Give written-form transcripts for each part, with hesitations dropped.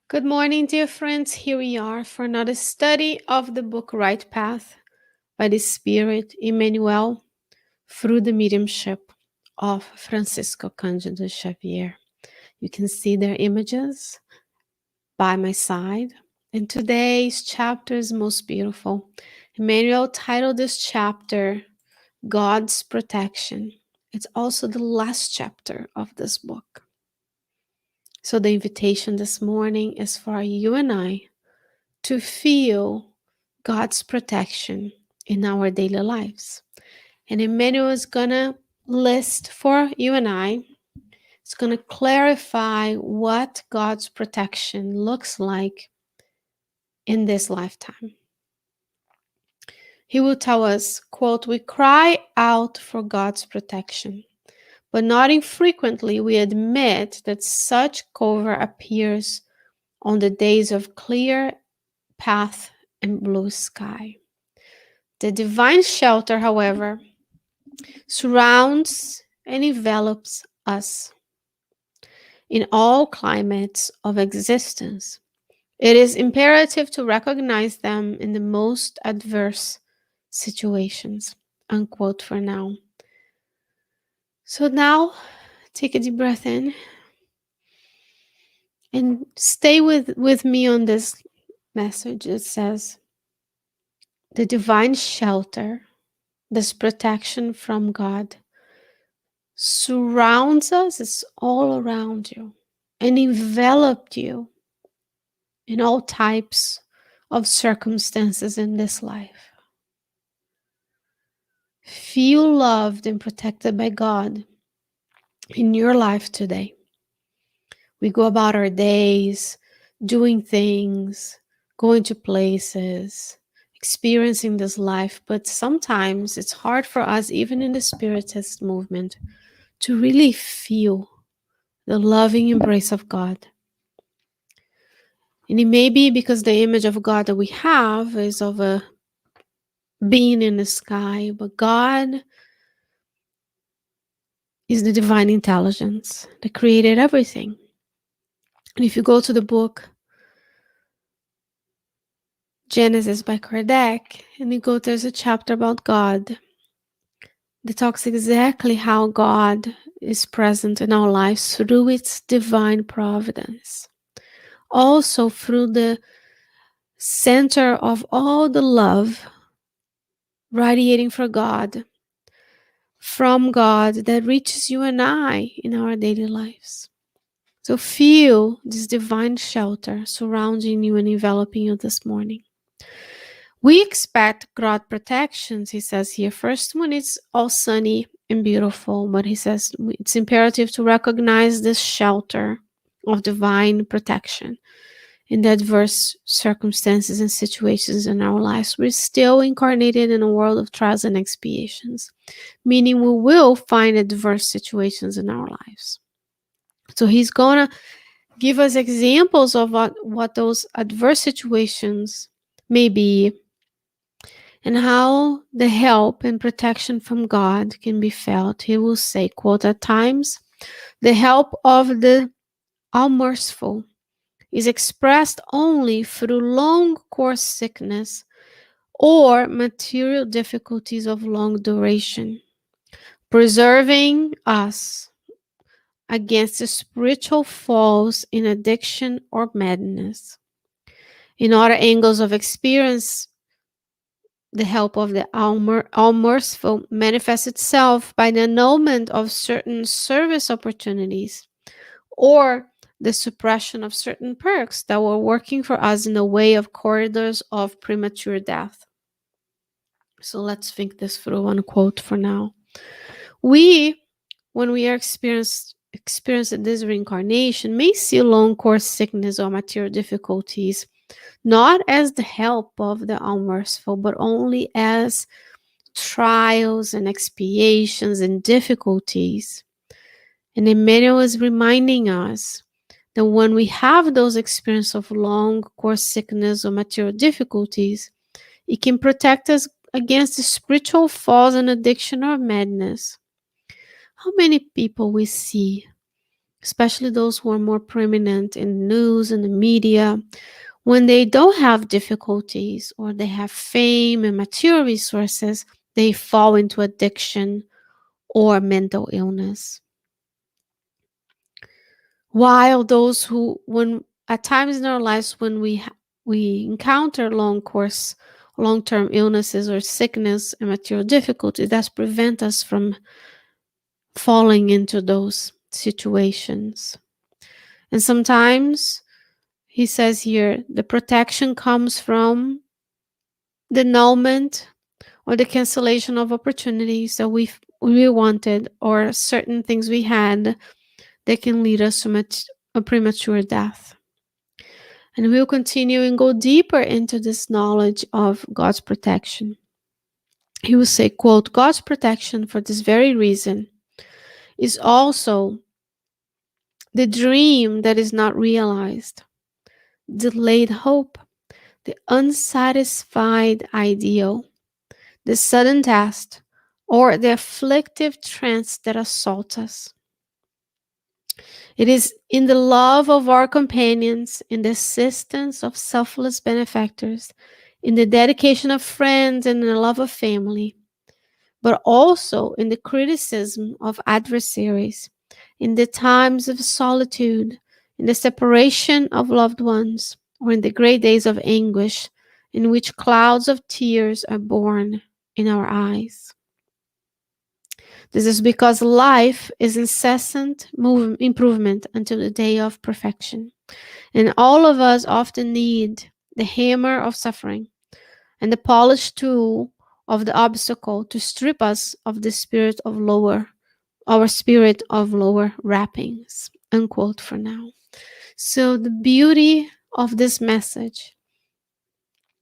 Good morning, dear friends. Here we are for another study of the book Right Path by the Spirit Emmanuel through the mediumship of Francisco Candido Xavier. You can see their images by my side. And today's chapter is most beautiful. Emmanuel titled this chapter God's Protection. It's also the last chapter of this book. So the invitation this morning is for you and I to feel God's protection in our daily lives. And Emmanuel is going to list for you and I, it's going to clarify what God's protection looks like in this lifetime. He will tell us, quote, "We cry out for God's protection, but not infrequently we admit that such cover appears on the days of clear path and blue sky. The divine shelter, however, surrounds and envelops us in all climates of existence. It is imperative to recognize them in the most adverse situations." Unquote for now. So now, take a deep breath in and stay with me on this message. It says, the divine shelter, this protection from God, surrounds us, it's all around you, and enveloped you in all types of circumstances in this life. Feel loved and protected by God in your life today. We go about our days, doing things, going to places, experiencing this life, but sometimes it's hard for us, even in the Spiritist movement, to really feel the loving embrace of God. And it may be because the image of God that we have is of a being in the sky, but God is the divine intelligence that created everything. And if you go to the book Genesis by Kardec, and there's a chapter about God that talks exactly how God is present in our lives through its divine providence. Also through the center of all the love radiating from God that reaches you and I in our daily lives. So feel this divine shelter surrounding you and enveloping you this morning. We expect God protections, he says here. First, when it's all sunny and beautiful, but he says it's imperative to recognize this shelter of divine protection in the adverse circumstances and situations in our lives. We're still incarnated in a world of trials and expiations, meaning we will find adverse situations in our lives. So he's going to give us examples of what those adverse situations may be and how the help and protection from God can be felt. He will say, quote, "At times, the help of the All-Merciful is expressed only through long course sickness or material difficulties of long duration, preserving us against the spiritual falls in addiction or madness. In other angles of experience, the help of the All-Merciful manifests itself by the annulment of certain service opportunities or the suppression of certain perks that were working for us in the way of corridors of premature death." So let's think this through. One quote for now. When we are experiencing this reincarnation, may see long course sickness or material difficulties not as the help of the All-Merciful, but only as trials and expiations and difficulties. And Emmanuel is reminding us that when we have those experiences of long course sickness or material difficulties, it can protect us against the spiritual falls and addiction or madness. How many people we see especially those who are more prominent in the news and the media, when they don't have difficulties or they have fame and material resources, they fall into addiction or mental illness. While those who, when at times in our lives when we encounter long-term illnesses or sickness and material difficulties, that prevent us from falling into those situations. And sometimes he says here, the protection comes from the annulment or the cancellation of opportunities that we wanted, or certain things we had that can lead us to a premature death. And we'll continue and go deeper into this knowledge of God's protection. He will say, quote, God's protection for this very reason is also the dream that is not realized, delayed hope, the unsatisfied ideal, the sudden test, or the afflictive trance that assault us. It is in the love of our companions, in the assistance of selfless benefactors, in the dedication of friends, and in the love of family, but also in the criticism of adversaries, in the times of solitude, in the separation of loved ones, or in the great days of anguish, in which clouds of tears are born in our eyes. This is because life is incessant improvement until the day of perfection. And all of us often need the hammer of suffering and the polished tool of the obstacle to strip us of the our spirit of lower wrappings. Unquote for now. So the beauty of this message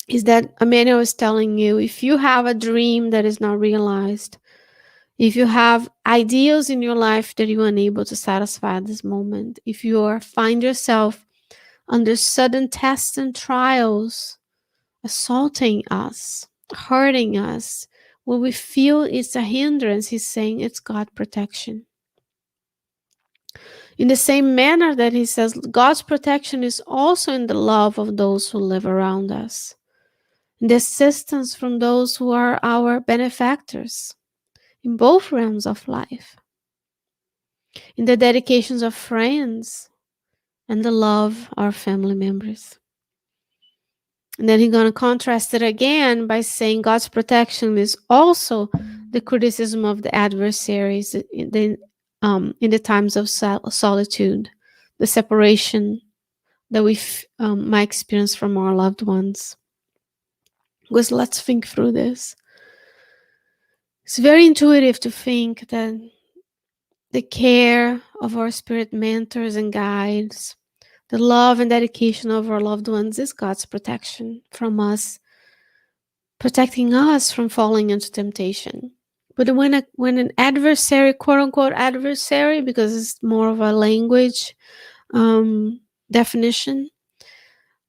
is that Emmanuel is telling you, if you have a dream that is not realized, if you have ideals in your life that you're unable to satisfy at this moment, if you find yourself under sudden tests and trials, assaulting us, hurting us, what we feel is a hindrance, he's saying it's God's protection. In the same manner that he says God's protection is also in the love of those who live around us, in the assistance from those who are our benefactors in both realms of life, in the dedications of friends and the love of our family members. And then he's going to contrast it again by saying God's protection is also the criticism of the adversaries in the times of solitude, the separation that we might experience from our loved ones. Because let's think through this. It's very intuitive to think that the care of our spirit mentors and guides, the love and dedication of our loved ones is God's protection from us, protecting us from falling into temptation. But when an adversary, quote unquote adversary, because it's more of a language definition,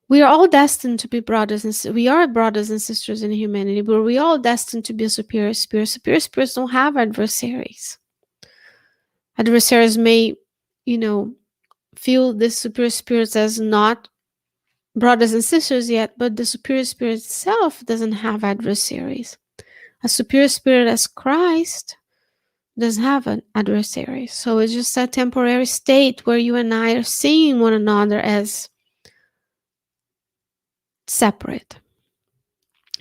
we are all destined to be brothers and we are brothers and sisters in humanity, but we are all destined to be a superior spirit. Superior spirits don't have adversaries. Adversaries may, feel the superior spirits as not brothers and sisters yet, but the superior spirit itself doesn't have adversaries. A superior spirit as Christ doesn't have an adversary. So it's just a temporary state where you and I are seeing one another as separate.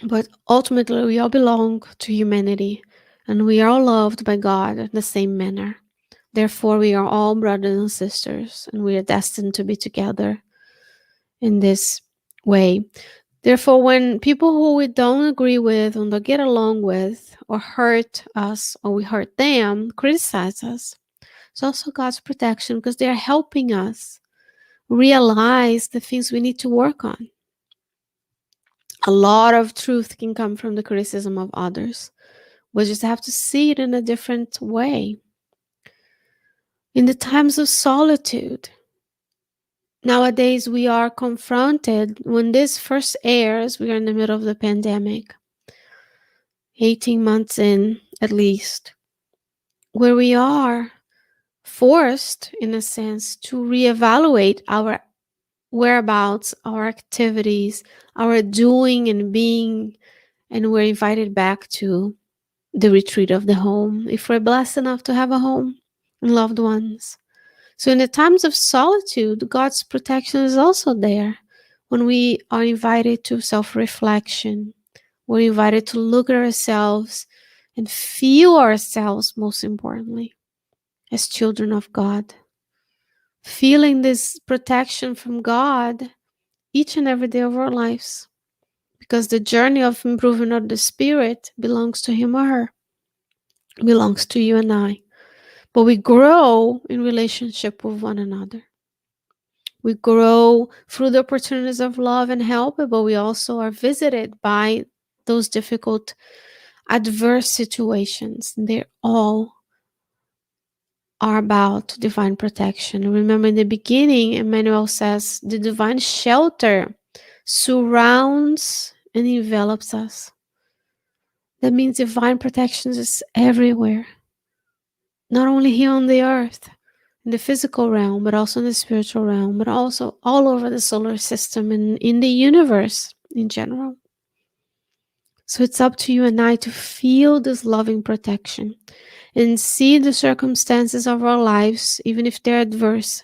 But ultimately, we all belong to humanity, and we are all loved by God in the same manner. Therefore, we are all brothers and sisters, and we are destined to be together in this way. Therefore, when people who we don't agree with, or don't get along with, or hurt us, or we hurt them, criticize us, it's also God's protection because they are helping us realize the things we need to work on. A lot of truth can come from the criticism of others. We just have to see it in a different way. In the times of solitude, nowadays we are confronted, when this first airs, we are in the middle of the pandemic, 18 months in at least, where we are forced, in a sense, to reevaluate our whereabouts, our activities, our doing and being, and we're invited back to the retreat of the home if we're blessed enough to have a home and loved ones. So, in the times of solitude, God's protection is also there. When we are invited to self reflection, we're invited to look at ourselves and feel ourselves, most importantly, as children of God. Feeling this protection from God each and every day of our lives. Because the journey of improvement of the spirit belongs to him or her, belongs to you and I. But we grow in relationship with one another. We grow through the opportunities of love and help, but we also are visited by those difficult, adverse situations. They all are about divine protection. Remember, in the beginning, Emmanuel says the divine shelter surrounds and envelops us. That means divine protection is everywhere, not only here on the earth, in the physical realm, but also in the spiritual realm, but also all over the solar system and in the universe in general. So it's up to you and I to feel this loving protection and see the circumstances of our lives, even if they're adverse,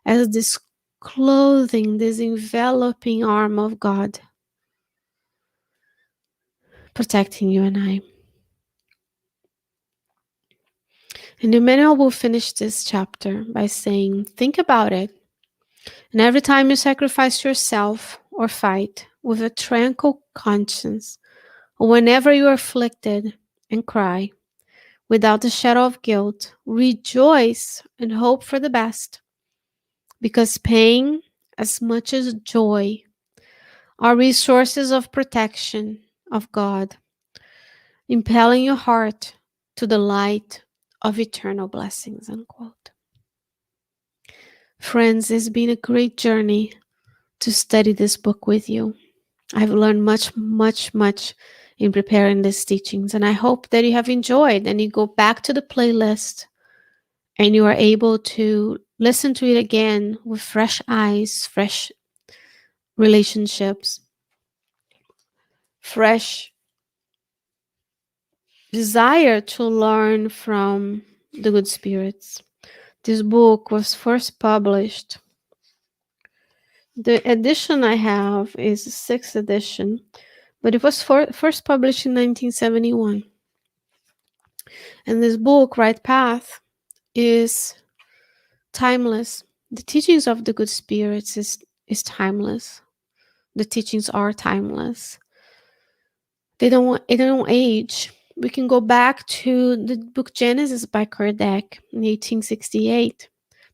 as this clothing, this enveloping arm of God protecting you and I. And Emmanuel will finish this chapter by saying, think about it. And every time you sacrifice yourself or fight with a tranquil conscience, or whenever you are afflicted and cry, without a shadow of guilt, rejoice and hope for the best. Because pain, as much as joy, are resources of protection of God, impelling your heart to the light of eternal blessings. Unquote. Friends, it's been a great journey to study this book with you. I've learned much, much, much in preparing these teachings, and I hope that you have enjoyed and you go back to the playlist and you are able to listen to it again with fresh eyes, fresh relationships, fresh desire to learn from the good spirits. This book was first published. The edition I have is the 6th edition, but it was first published in 1971. And this book, Right Path, is timeless. The teachings of the good spirits is timeless. The teachings are timeless. They don't age. We can go back to the book Genesis by Kardec in 1868.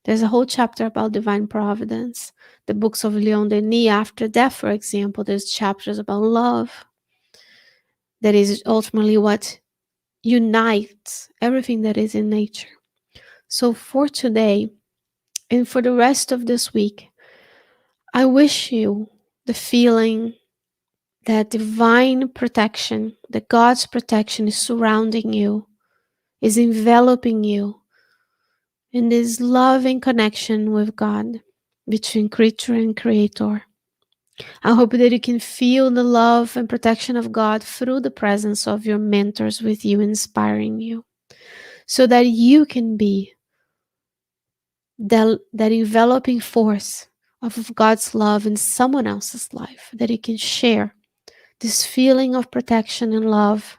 There's a whole chapter about divine providence. The books of Leon Denis, After Death, for example, there's chapters about love. That is ultimately what unites everything that is in nature. So for today, and for the rest of this week, I wish you the feeling that divine protection, that God's protection is surrounding you, is enveloping you in this loving connection with God between creature and creator. I hope that you can feel the love and protection of God through the presence of your mentors with you, inspiring you, so that you can be that enveloping force of God's love in someone else's life, that you can share this feeling of protection and love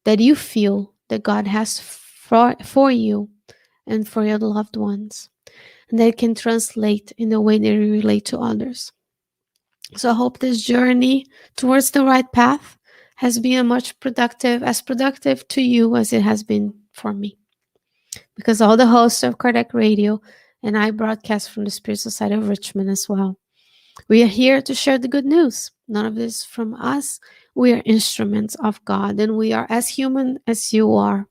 that you feel that God has for you and for your loved ones, and that it can translate in the way that you relate to others. So I hope this journey towards the right path has been as productive to you as it has been for me. Because all the hosts of Kardec Radio and I broadcast from the Spirit Society of Richmond as well. We are here to share the good news. None of this from us. We are instruments of God, and we are as human as you are.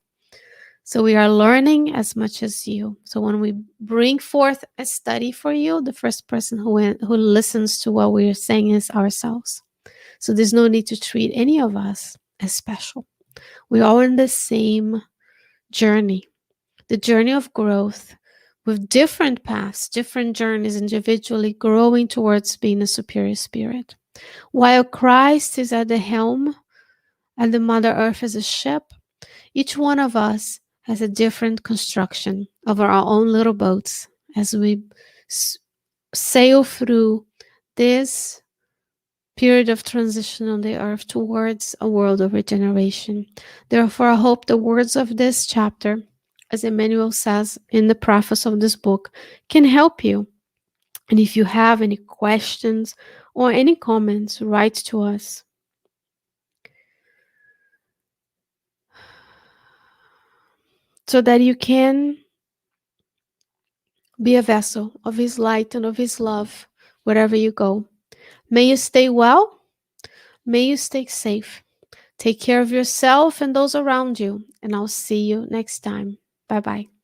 So we are learning as much as you. So when we bring forth a study for you, the first person who listens to what we are saying is ourselves. So there's no need to treat any of us as special. We're all in the same journey, the journey of growth, with different paths, different journeys, individually growing towards being a superior spirit. While Christ is at the helm and the Mother Earth is a ship, each one of us has a different construction of our own little boats as we sail through this period of transition on the earth towards a world of regeneration. Therefore, I hope the words of this chapter, as Emmanuel says in the preface of this book, can help you. And if you have any questions or any comments, write to us. So that you can be a vessel of His light and of His love wherever you go. May you stay well. May you stay safe. Take care of yourself and those around you. And I'll see you next time. Bye-bye.